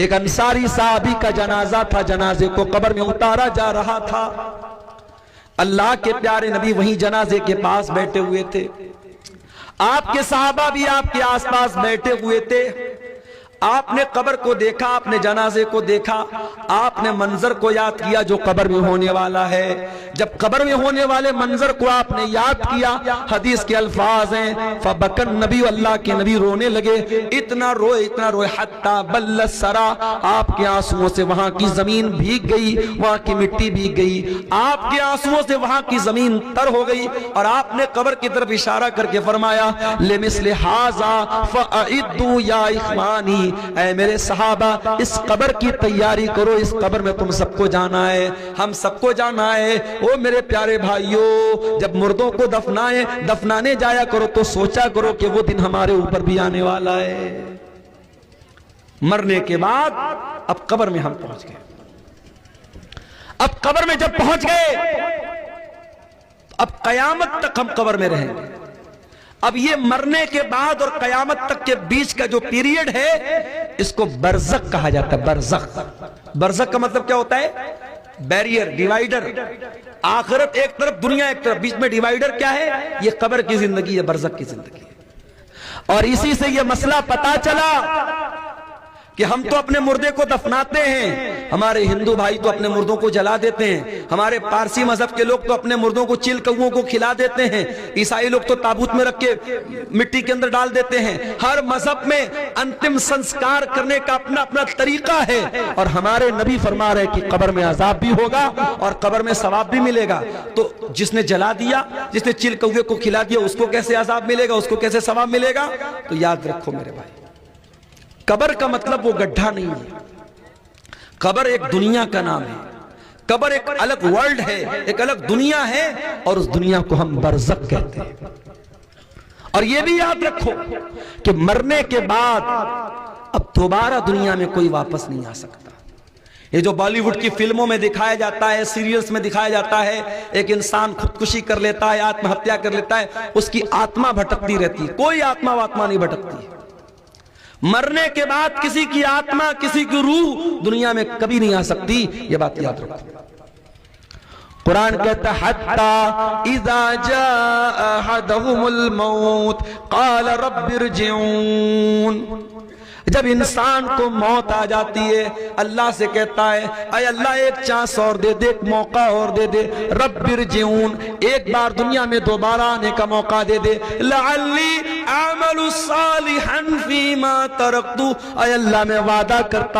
ایک انصاری صحابی کا جنازہ تھا، جنازے کو قبر میں اتارا جا رہا تھا۔ اللہ کے پیارے نبی وہیں جنازے کے پاس بیٹھے ہوئے تھے، آپ کے صحابہ بھی آپ کے آس پاس بیٹھے ہوئے تھے۔ آپ نے قبر کو دیکھا، آپ نے جنازے کو دیکھا، آپ نے منظر کو یاد کیا جو قبر میں ہونے والا ہے۔ جب قبر میں ہونے والے منظر کو آپ نے یاد کیا، حدیث کے الفاظ ہیں فبکن نبی، اللہ کے نبی رونے لگے، اتنا روئے حتی بل الثری، آپ کے آنسوؤں سے وہاں کی زمین بھیگ گئی، وہاں کی مٹی بھیگ گئی، آپ کے آنسوؤں سے وہاں کی زمین تر ہو گئی، اور آپ نے قبر کی طرف اشارہ کر کے فرمایا لمثل ھذا فاعدوا یا اخوانی، اے میرے صحابہ اس قبر کی تیاری کرو، اس قبر میں تم سب کو جانا ہے، ہم سب کو جانا ہے۔ او میرے پیارے بھائیوں، جب مردوں کو دفنانے جایا کرو تو سوچا کرو کہ وہ دن ہمارے اوپر بھی آنے والا ہے۔ مرنے کے بعد اب قبر میں ہم پہنچ گئے، اب قبر میں جب پہنچ گئے اب قیامت تک ہم قبر میں رہیں گے۔ اب یہ مرنے کے بعد اور قیامت تک کے بیچ کا جو پیریڈ ہے اس کو برزخ کہا جاتا ہے۔ برزخ کا مطلب کیا ہوتا ہے؟ بیریئر، ڈیوائیڈر، آخرت ایک طرف دنیا ایک طرف، بیچ میں ڈیوائیڈر کیا ہے؟ یہ قبر کی زندگی ہے، برزخ کی زندگی ہے۔ اور اسی سے یہ مسئلہ پتا چلا کہ ہم تو اپنے مردے کو دفناتے ہیں، ہمارے ہندو بھائی تو اپنے مردوں کو جلا دیتے ہیں، ہمارے پارسی مذہب کے لوگ تو اپنے مردوں کو چیل کووں کو کھلا دیتے ہیں، عیسائی لوگ تو تابوت میں رکھ کے مٹی کے اندر ڈال دیتے ہیں۔ ہر مذہب میں انتم سنسکار کرنے کا اپنا اپنا طریقہ ہے، اور ہمارے نبی فرما رہے کہ قبر میں عذاب بھی ہوگا اور قبر میں ثواب بھی ملے گا۔ تو جس نے جلا دیا، جس نے چیل کوے کو کھلا دیا، اس کو کیسے عذاب ملے گا، اس کو کیسے ثواب ملے گا؟ تو یاد رکھو میرے بھائی، قبر کا مطلب وہ گڈھا نہیں ہے، قبر ایک دنیا کا نام ہے، قبر ایک الگ ورلڈ ہے، ایک الگ دنیا ہے، اور اس دنیا کو ہم برزخ کہتے ہیں۔ اور یہ بھی یاد رکھو کہ مرنے کے بعد اب دوبارہ دنیا میں کوئی واپس نہیں آ سکتا۔ یہ جو بالی ووڈ کی فلموں میں دکھایا جاتا ہے، سیریلز میں دکھایا جاتا ہے، ایک انسان خودکشی کر لیتا ہے، آتم ہتیا کر لیتا ہے، اس کی آتما بھٹکتی رہتی ہے، کوئی آتما نہیں بھٹکتی۔ مرنے کے بعد کسی کی آتما، کسی کی روح دنیا میں کبھی نہیں آ سکتی، یہ بات یاد رکھو۔ قرآن کہتا ہے حتی اذا جاء احدهم الموت قال رب ارجعون، جب انسان کو موت آ جاتی ہے اللہ سے کہتا ہے اے اللہ ایک چانس اور دے دے، ایک موقع اور دے دے، رب ارجعون، ایک بار دنیا میں دوبارہ آنے کا موقع دے دے، لعلی اعمل صالحا فیما ترکت، اے اللہ میں وعدہ کرتا ہوں